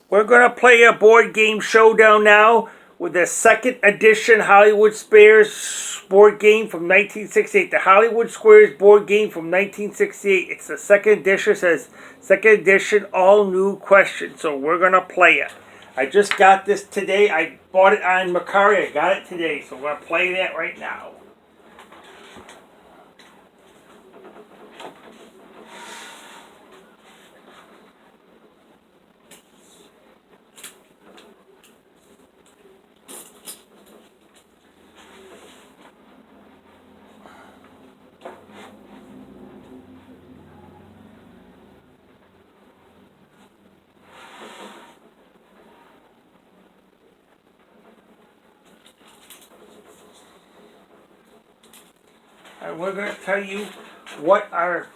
We're going to play a board game showdown now with the second edition Hollywood Squares board game from 1968. The Hollywood Squares board game from 1968. It's the second edition. It says second edition, all new questions. So we're going to play it. I just got this today. I bought it on Mercari. I got it today. So we're going to play that right now. And we're going to tell you what our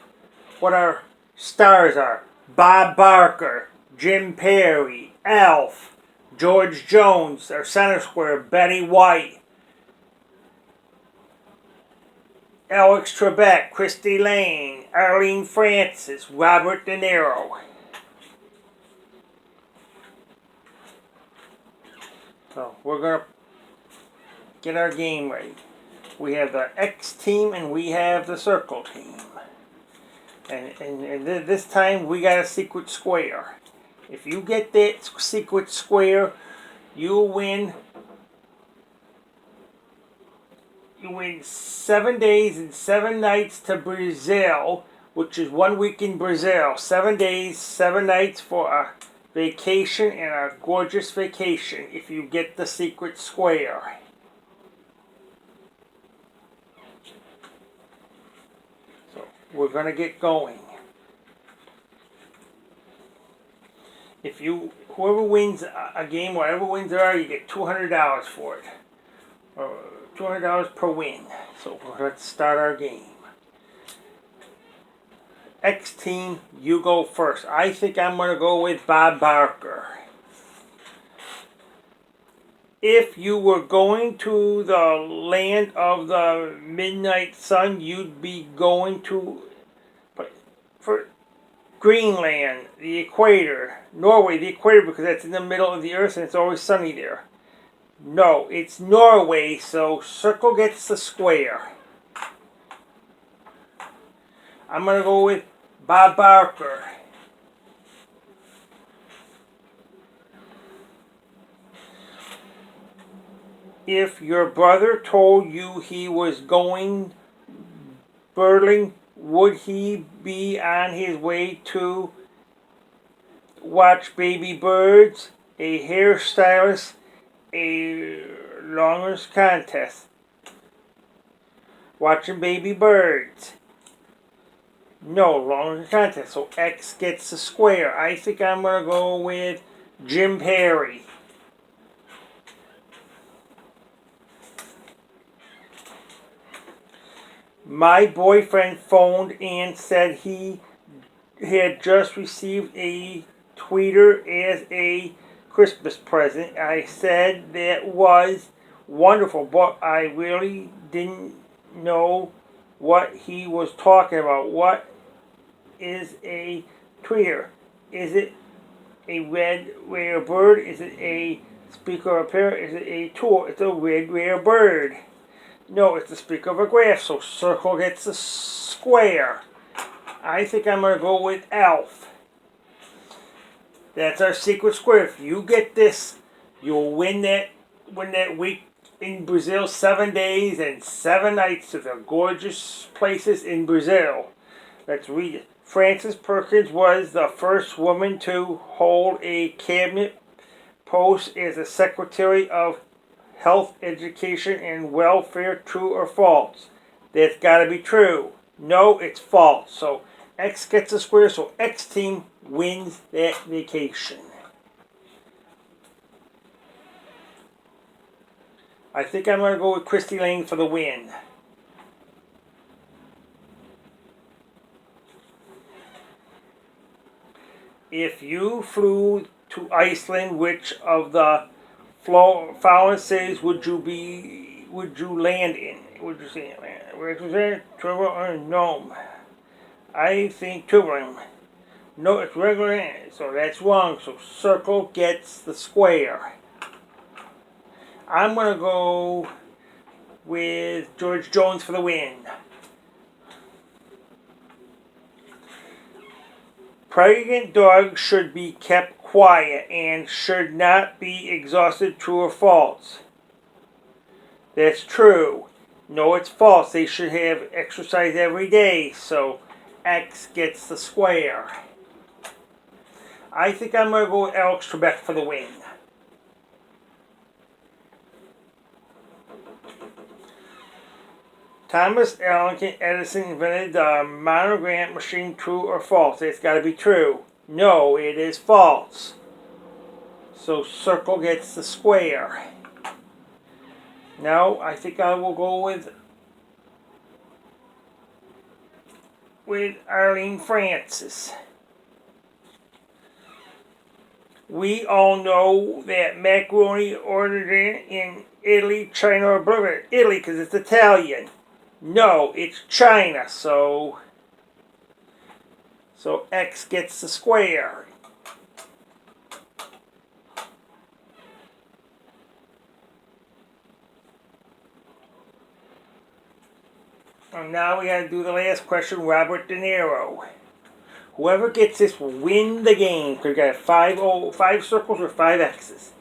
stars are. Bob Barker, Jim Perry, Alf, George Jones, our center square, Betty White, Alex Trebek, Christy Lane, Arlene Francis, Robert De Niro. So we're going to get our game ready. We have the X team and we have the circle team. And this time we got a secret square. If you get that secret square, you win 7 days and 7 nights to Brazil, which is 1 week in Brazil. 7 days, 7 nights for a vacation, and a gorgeous vacation if you get the secret square. We're going to get going. Whoever wins a game, whatever wins there are, you get $200 for it. Or $200 per win. So let's start our game. X team, you go first. I think I'm going to go with Bob Barker. If you were going to the land of the midnight sun, you'd be going to for Greenland, the equator, Norway, the equator, because that's in the middle of the earth and it's always sunny there. No, it's Norway, so circle gets the square. I'm going to go with Bob Barker. If your brother told you he was going birding, would he be on his way to watch baby birds, a hairstylist, a longers contest? Watching baby birds. No, longers contest. So X gets the square. I think I'm going to go with Jim Perry. My boyfriend phoned and said he had just received a tweeter as a Christmas present. I said that was wonderful, but I really didn't know what he was talking about. What is a tweeter? Is it a red rare bird? Is it a speaker of a pair? Is it a tool? It's a red rare bird. No, it's the speaker of a graph, so circle gets the square. I think I'm going to go with Alf. That's our secret square. If you get this, you'll win that week in Brazil, 7 days and 7 nights to the gorgeous places in Brazil. Let's read it. Frances Perkins was the first woman to hold a cabinet post as a Secretary of Health, Education, and Welfare. True or false? That's got to be true. No, it's false. So X gets a square, so X team wins that vacation. I think I'm going to go with Christy Lane for the win. If you flew to Iceland, which of the following cities would you land in? Would you say Reykjavik, Trevor, or Nome? I think Turin. No, it's regular, so that's wrong. So circle gets the square. I'm going to go with George Jones for the win. Pregnant dogs should be kept quiet and should not be exhausted. True or false? That's true. No, it's false. They should have exercise every day. So X gets the square. I think I'm going to go with Alex Trebek for the win. Thomas Allen Edison invented the monograph machine. True or false? It's got to be true. No, it is false. So circle gets the square. Now I think I will go with Arlene Francis. We all know that macaroni ordered in Italy, China, or Bulgaria. Italy, because it's Italian. No, it's China. So X gets the square. And now we got to do the last question. Robert De Niro. Whoever gets this will win the game. Because we got five circles or 5 X's.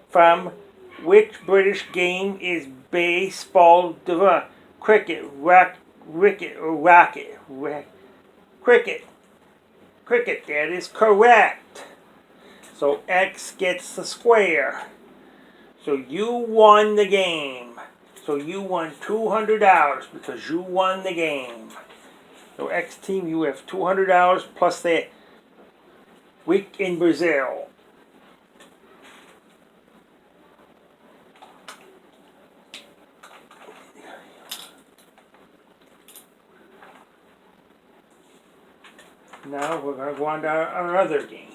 From which British game is baseball derived? Cricket, wicket, or rocket? Cricket. Cricket, that is correct. So X gets the square. So you won the game. So you won $200 because you won the game. So X team, you have $200 plus that week in Brazil. Now we're going to go on to our other game.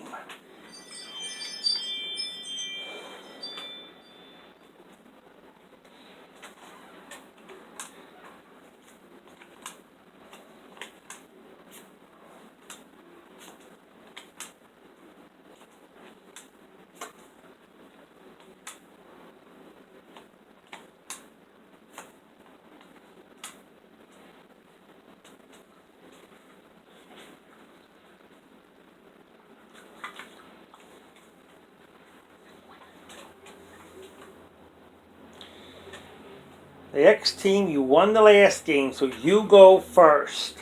The X team, you won the last game, so you go first.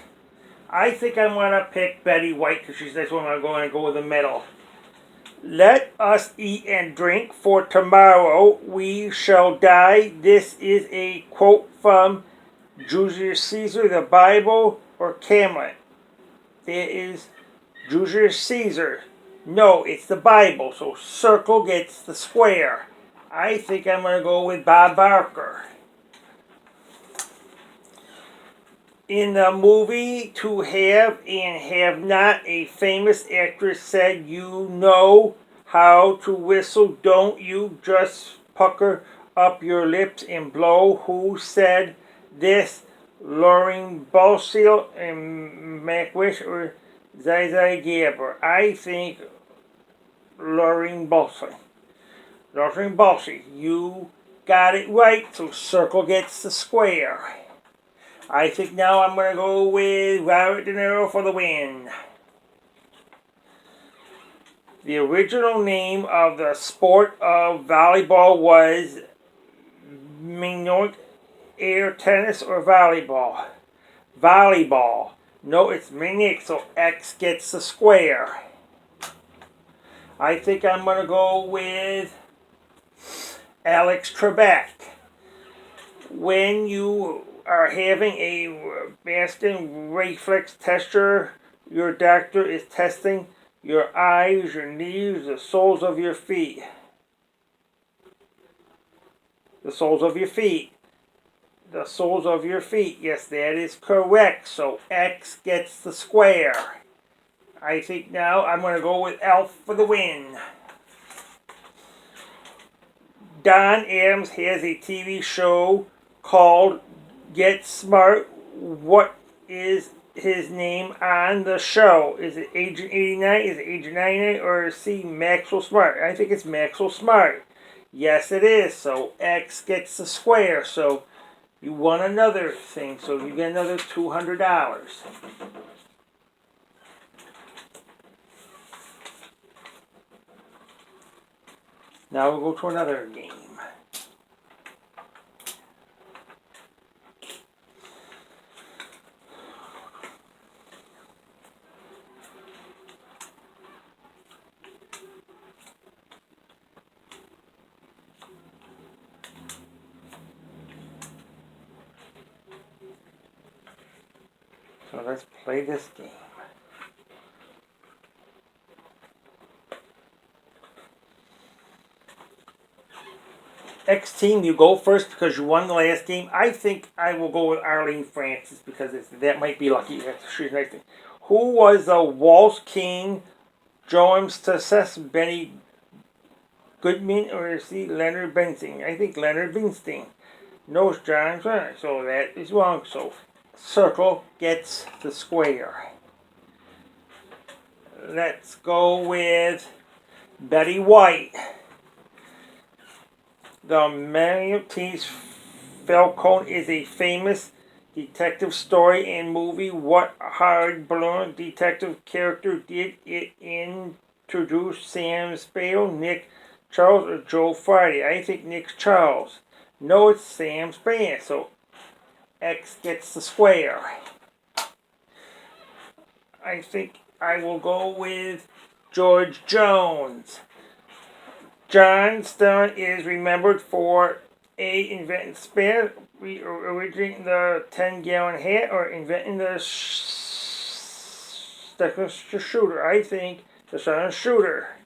I think I'm going to pick Betty White because she's this one. I'm going to go with the middle. Let us eat and drink, for tomorrow we shall die. This is a quote from Julius Caesar, the Bible, or Hamlet. There is Julius Caesar. No, it's the Bible, so circle gets the square. I think I'm going to go with Bob Barker. In the movie To Have and Have Not, a famous actress said, "You know how to whistle, don't you? Just pucker up your lips and blow." Who said this? Lauren Bacall and Macwish or Zaza Gabor? I think Lauren Bacall. Lauren Bacall, you got it right, so circle gets the square. I think now I'm going to go with Robert De Niro for the win. The original name of the sport of volleyball was Minot Air Tennis or Volleyball. Volleyball. No, it's Minot, so X gets the square. I think I'm going to go with Alex Trebek. When you are having a Baskin reflex tester, your doctor is testing your eyes, your knees, the soles of your feet. The soles of your feet. The soles of your feet. Yes, that is correct. So X gets the square. I think now I'm going to go with Elf for the win. Don Adams has a TV show called Get Smart. What is his name on the show? Is it Agent 89? Is it Agent 99? Or C, Maxwell Smart? I think it's Maxwell Smart. Yes, it is. So X gets the square. So you won another thing. So you get another $200. Now we'll go to another game. So let's play this game. X team, you go first because you won the last game. I think I will go with Arlene Francis because that might be lucky. She's nice. Who was the Waltz King, Joan's success, Benny Goodman, or is he Leonard Bernstein? I think Leonard Bernstein. No, John. So that is wrong. So circle gets the square. Let's go with Betty White. The Maltese Falcon is a famous detective story and movie. What hard-blown detective character did it introduce? Sam Spade, Nick Charles, or Joe Friday? I think Nick Charles. No, it's Sam Spade. So X gets the square. I think I will go with George Jones. Johnstone is remembered for A, inventing spare, originating the 10-gallon hat, or inventing the shooter. I think the shooter.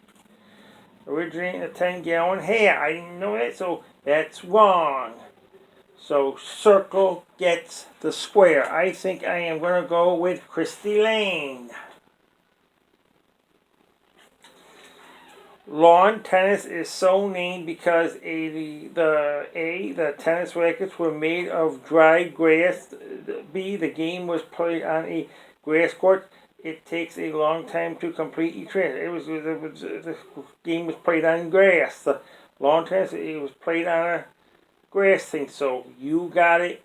Originating the 10-gallon hat. I didn't know that, so that's wrong. So circle gets the square. I think I am going to go with Christy Lane. Lawn tennis is so named because the tennis rackets were made of dried grass. B, the game was played on a grass court. It takes a long time to complete each race. The game was played on grass. The lawn tennis, it was played on a grass thing. So you got it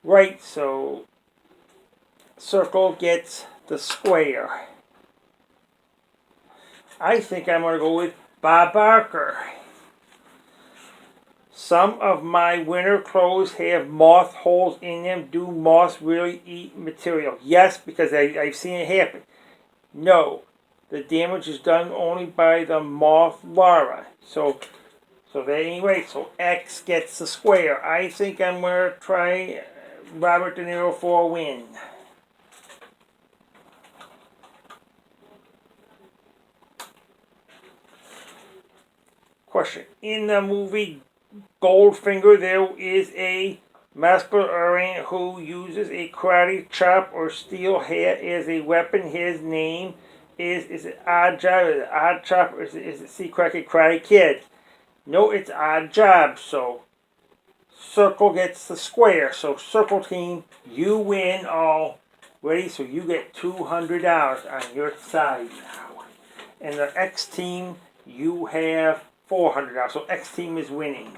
right. So circle gets the square. I think I'm going to go with Bob Barker. Some of my winter clothes have moth holes in them. Do moths really eat material? Yes, because I've seen it happen. No, the damage is done only by the moth larva. So anyway, so X gets the square. I think I'm going to try Robert De Niro for a win. Question. In the movie Goldfinger, there is a masquerade who uses a karate chop or steel hat as a weapon. His name is it Odd Job? Is it Odd Chop? Or is it C Cracky Karate Kid? No, it's Odd Job. So circle gets the square. So circle team, you win all. Ready? So you get $200 on your side now. And the X team, you have $400. So X team is winning.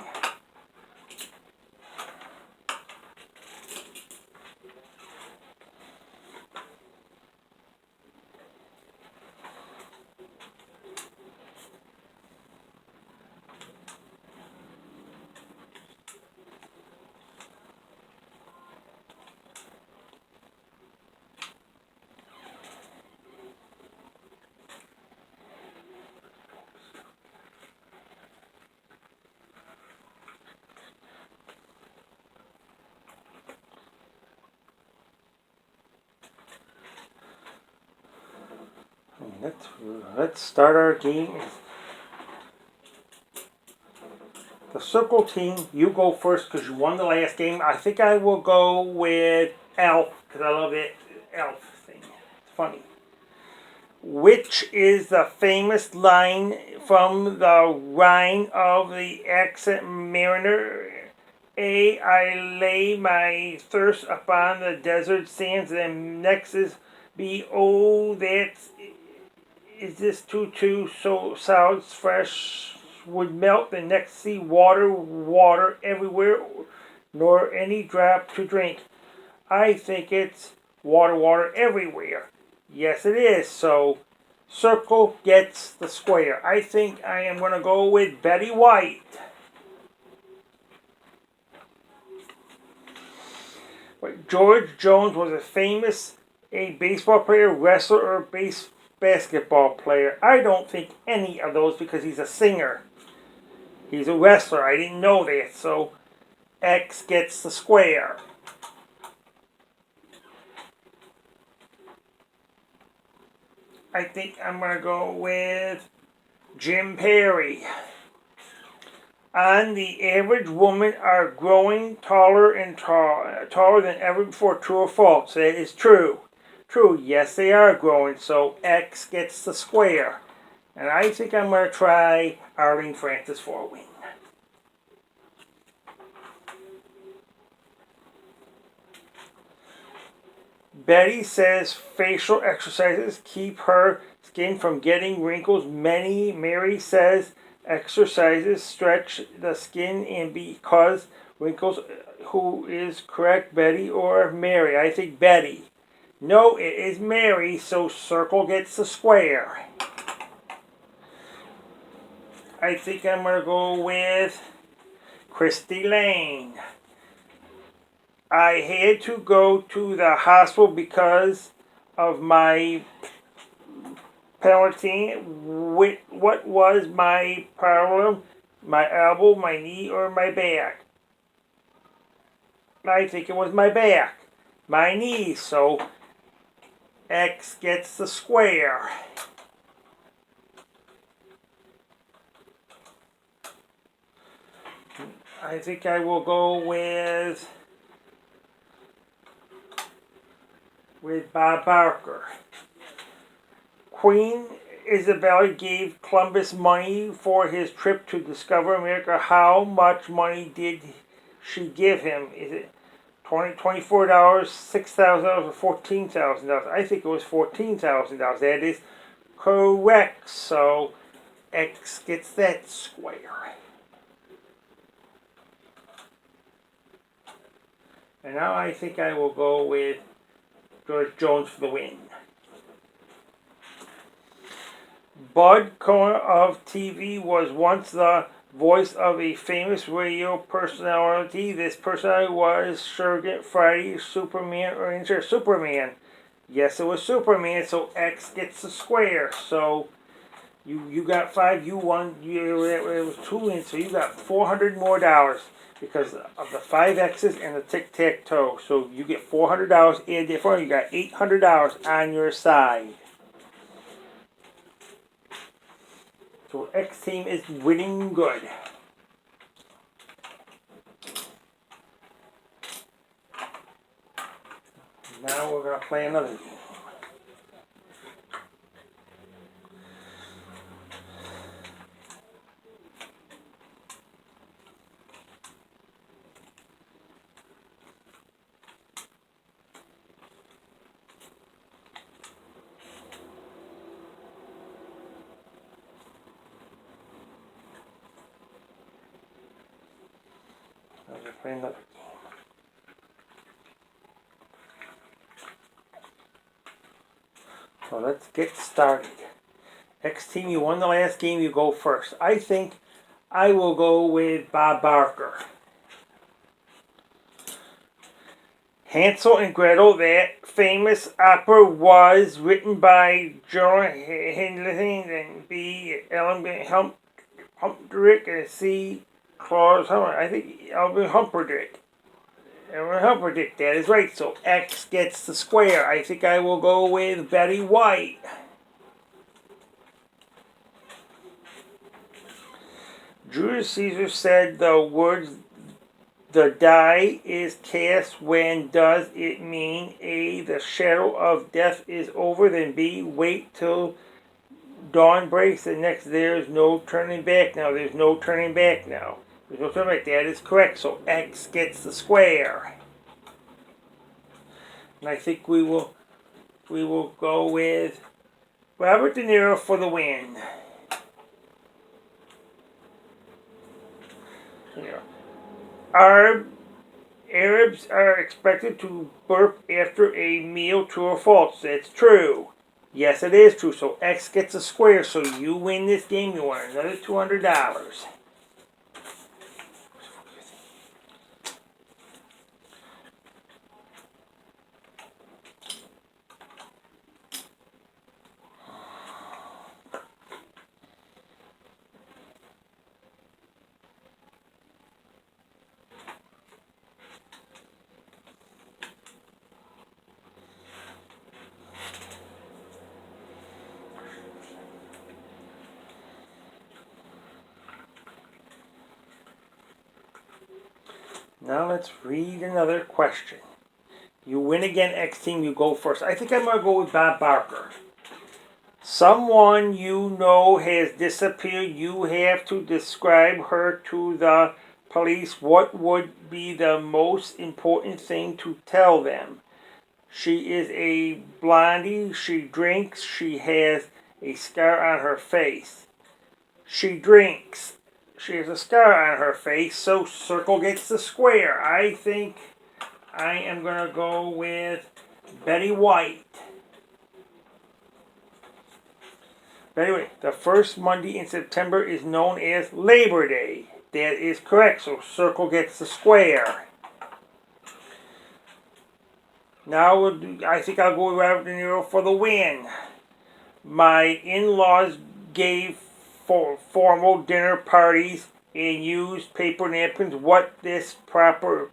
Let's start our game. The circle team, you go first because you won the last game. I think I will go with Elf because I love it. Elf thing. It's funny. Which is the famous line from the Rhine of the Accent Mariner? A, I lay my thirst upon the desert sands, and next is B, oh, that's, is this too, so solids fresh would melt, the next C, water everywhere, nor any drop to drink. I think it's water everywhere. Yes, it is. So, circle gets the square. I think I am going to go with Betty White. George Jones was a baseball player, wrestler, or basketball player. I don't think any of those because he's a singer. He's a wrestler. I didn't know that. So, X gets the square. I think I'm going to go with Jim Perry. On the average, women are growing taller and taller than ever before. True or false? That is true. True. Yes, they are growing. So X gets the square. And I think I'm going to try Arlene Francis for a win. Betty says facial exercises keep her skin from getting wrinkles. Mary says exercises stretch the skin and because wrinkles. Who is correct, Betty or Mary? I think Betty. No, it is Mary, so circle gets the square. I think I'm going to go with Christy Lane. I had to go to the hospital because of my penalty. What was my problem? My elbow, my knee, or my back? I think it was my back. My knee, so X gets the square. I think I will go with Bob Barker. Queen Isabella gave Columbus money for his trip to discover America. How much money did she give him? Is it $24, $6,000, or $14,000? I think it was $14,000. That is correct. So X gets that square. And now I think I will go with George Jones for the win. Bud Cohen of TV was once the voice of a famous radio personality. This personality was Surrogate Friday, Superman, or Ninja Superman. Yes, it was Superman, so X gets the square. So you got 5, you won, it was 2 wins, so you got $400 more because of the 5 X's and the tic-tac-toe. So you get $400 and therefore you got $800 on your side. So X team is winning good. Now we're going to play another game. Play another game. So let's get started. X team, you won the last game, you go first. I think I will go with Bob Barker. Hansel and Gretel, that famous opera, was written by John Henderson and B. Ellen Humperdinck and C. Claus, I think Alvin Humperdinck. Alvin Humperdinck, that is right. So X gets the square. I think I will go with Betty White. Julius Caesar said the words, the die is cast when. Does it mean A, the shadow of death is over, then B, wait till dawn breaks, and next there's no turning back now. There's no turning back now. There's no turn back. That is correct. So X gets the square. And I think we will go with Robert De Niro for the win. Yeah. Arabs are expected to burp after a meal, true or false? That's true. Yes, it is true. So X gets a square. So you win this game. You won another $200. Now let's read another question. You win again, X team. You go first. I think I'm going to go with Bob Barker. Someone you know has disappeared. You have to describe her to the police. What would be the most important thing to tell them? She is a blondie. She drinks. She has a scar on her face. She drinks. She has a scar on her face, so circle gets the square. I think I am going to go with Betty White. Anyway, the first Monday in September is known as Labor Day. That is correct, so circle gets the square. Now I think I'll go with Robert De Niro for the win. My in-laws gave formal dinner parties and used paper napkins. Was this proper?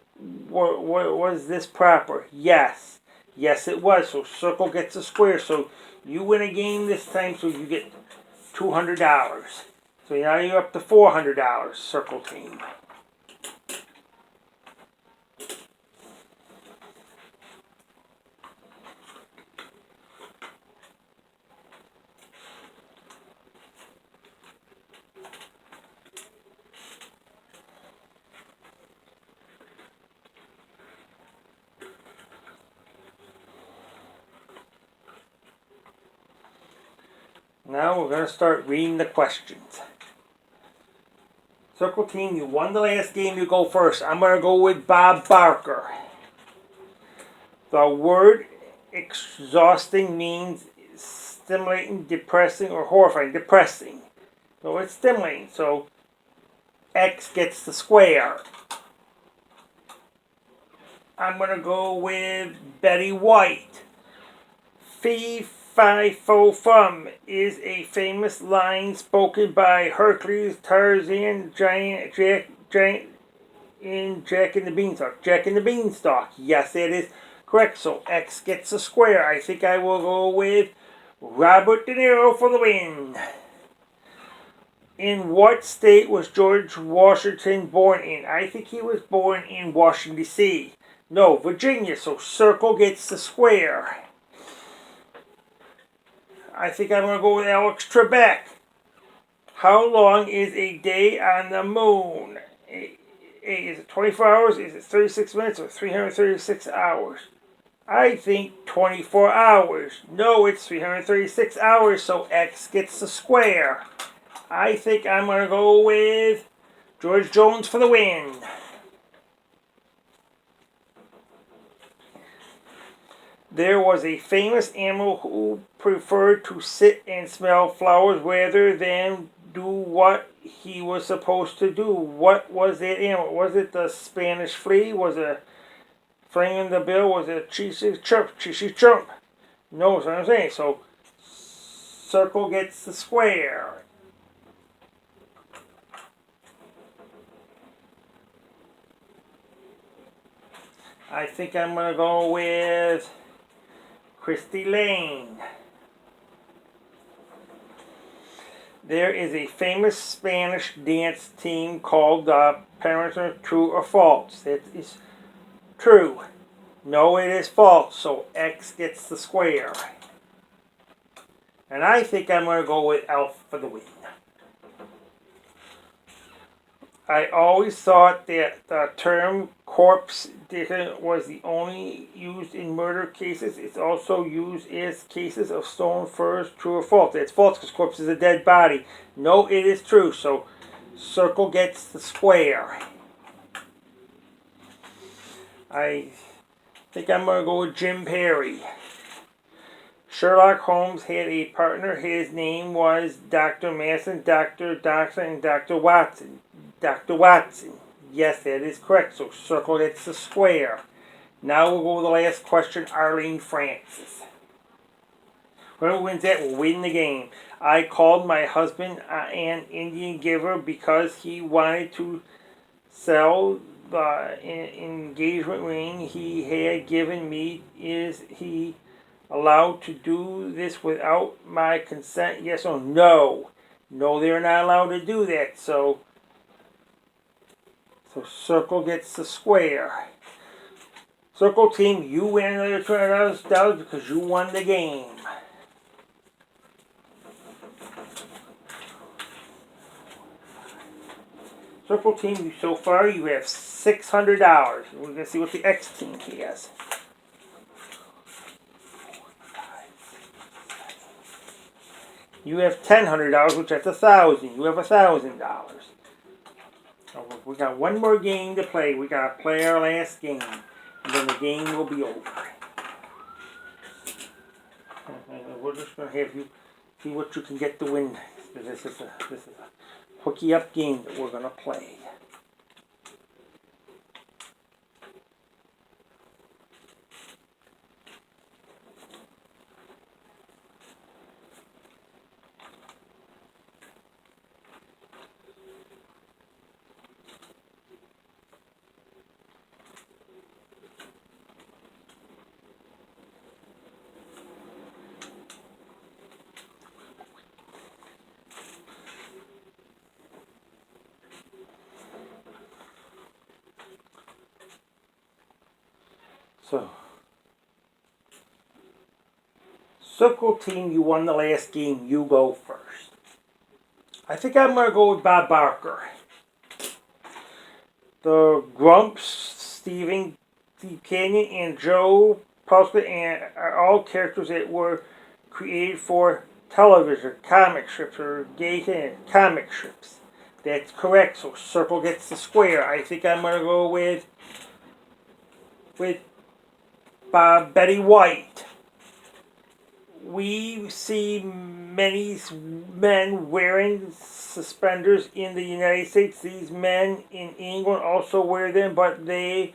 Yes. Yes, it was. So circle gets a square. So you win a game this time, so you get $200. So now you're up to $400, circle team. Now we're going to start reading the questions. Circle team, you won the last game, you go first. I'm going to go with Bob Barker. The word exhausting means stimulating, depressing, or horrifying. Depressing. So it's stimulating. So X gets the square. I'm going to go with Betty White. Fee, fi, fo, fum is a famous line spoken by Hercules, Tarzan, Jack and the Beanstalk. Jack and the Beanstalk. Yes, it is correct. So X gets a square. I think I will go with Robert De Niro for the win. In what state was George Washington born in? I think he was born in Washington, D.C. No, Virginia. So circle gets the square. I think I'm going to go with Alex Trebek. How long is a day on the moon? Is it 24 hours? Is it 36 minutes or 336 hours? I think 24 hours. No, it's 336 hours, so X gets the square. I think I'm going to go with George Jones for the win. There was a famous animal who preferred to sit and smell flowers rather than do what he was supposed to do. What was that animal? Was it the Spanish flea? Was it fling in the bill? Was it cheesy chump? No, that's what I'm saying. So circle gets the square. I think I'm going to go with Christy Lane. There is a famous Spanish dance team called the Parents. True or false? That is true. No, it is false. So X gets the square. And I think I'm going to go with Elf for the win. I always thought that the term corpse digger was the only used in murder cases. It's also used as cases of stolen furs. True or false? It's false because corpse is a dead body. No, it is true. So circle gets the square. I think I'm going to go with Jim Perry. Sherlock Holmes had a partner. His name was Dr. Mason, Dr. Dawson, and Dr. Watson. Dr. Watson. Yes, that is correct. So circle gets the square. Now we'll go with the last question, Arlene Francis. Whoever wins that will win the game. I called my husband an Indian giver because he wanted to sell the engagement ring he had given me. Is he allowed to do this without my consent? Yes or no? No, they're not allowed to do that. So circle gets the square. Circle team, you win another $200 because you won the game. Circle team, so far you have $600. We're going to see what the X team has. You have $1,000, which that's $1,000. You have $1,000. So we got one more game to play. We got to play our last game, and then the game will be over. We're just going to have you see what you can get to win. This is a hooky up game that we're going to play. So, circle team, you won the last game. You go first. I think I'm going to go with Bob Barker. The Grumps, Stephen D. Canyon, and Joe Puska are all characters that were created for television, comic strips, or gay comic strips. That's correct. So circle gets the square. I think I'm going to go with Betty White. We see many men wearing suspenders in the United States. These men in England also wear them, but they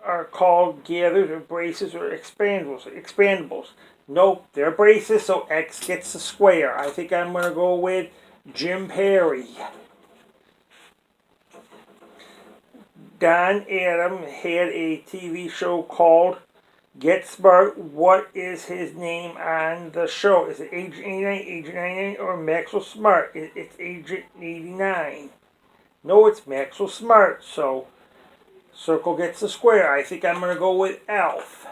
are called gathers or braces or expandables. Nope, they're braces, so X gets the square. I think I'm going to go with Jim Perry. Don Adam had a TV show called Get Smart. What is his name on the show? Is it Agent 89, Agent 99, or Maxwell Smart? It's Agent 89. No, it's Maxwell Smart. So, circle gets the square. I think I'm going to go with Alf.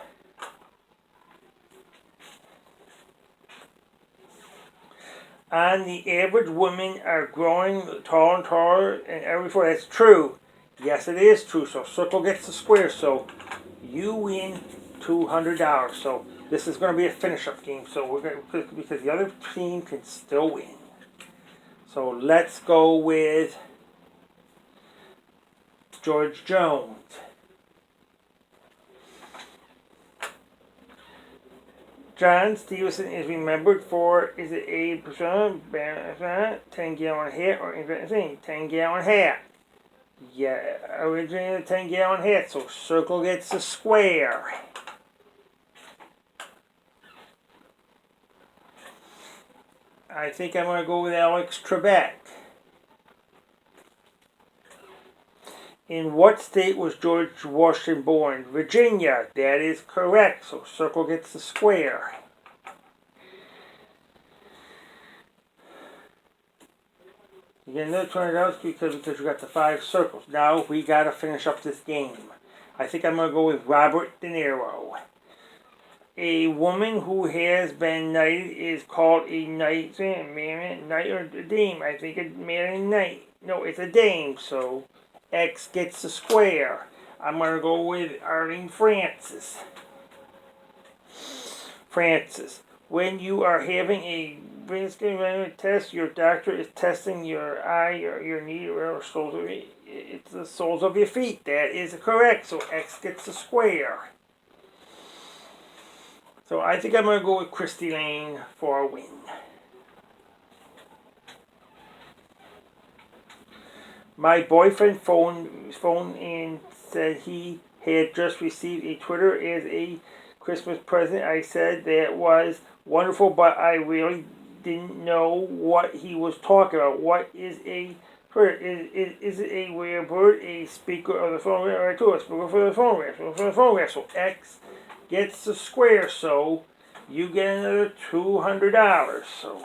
On the average, women are growing taller and taller and every four. That's true. Yes, it is true. So circle gets the square. So you win $200. So this is going to be a finish-up game. So we're going to, because the other team can still win. So let's go with George Jones. John Stevenson is remembered for, is it a 10-gallon hat or 10-gallon hat? Yeah, originally a 10-gallon hat, so circle gets the square. I think I'm going to go with Alex Trebek. In what state was George Washington born? Virginia. That is correct. So circle gets the square. You get another $200 because you got the 5 circles. Now we got to finish up this game. I think I'm going to go with Robert De Niro. A woman who has been knighted is called a knight, knight or a dame. I think a man and knight. No, it's a dame, so X gets the square. I'm going to go with Arlene Francis. Francis, when you are having a test, your doctor is testing your eye or your knee or soles of it's the soles of your feet. That is correct. So X gets the square. So I think I'm going to go with Christy Lane for a win. My boyfriend phoned and said he had just received a Twitter as a Christmas present. I said that was wonderful, but I really didn't know what he was talking about. What is a Twitter? Is it a rare bird, a speaker of the phonograph, or a speaker for the phonograph? So X gets the square, so you get another $200. So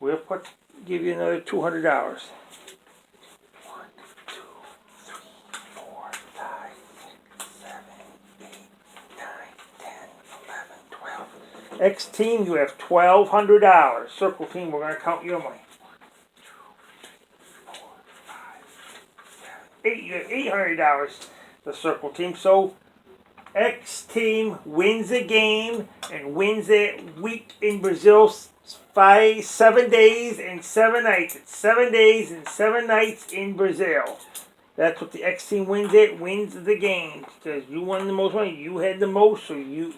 we'll give you another $200. 11, 12. X team, you have $1,200. Circle team, we're going to count your money. 8. You have $800. The circle team. So X team wins the game and wins that week in Brazil. 7 days and 7 nights. It's 7 days and 7 nights in Brazil. That's what the X team wins. It wins the game because you won the most money. You had the most, so you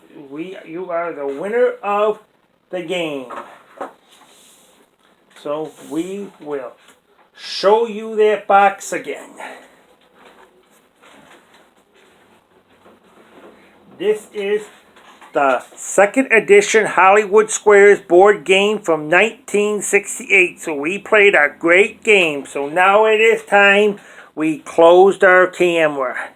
are the winner of the game. So we will show you that box again. This is the second edition Hollywood Squares board game from 1968. So we played a great game. So now it is time we closed our camera.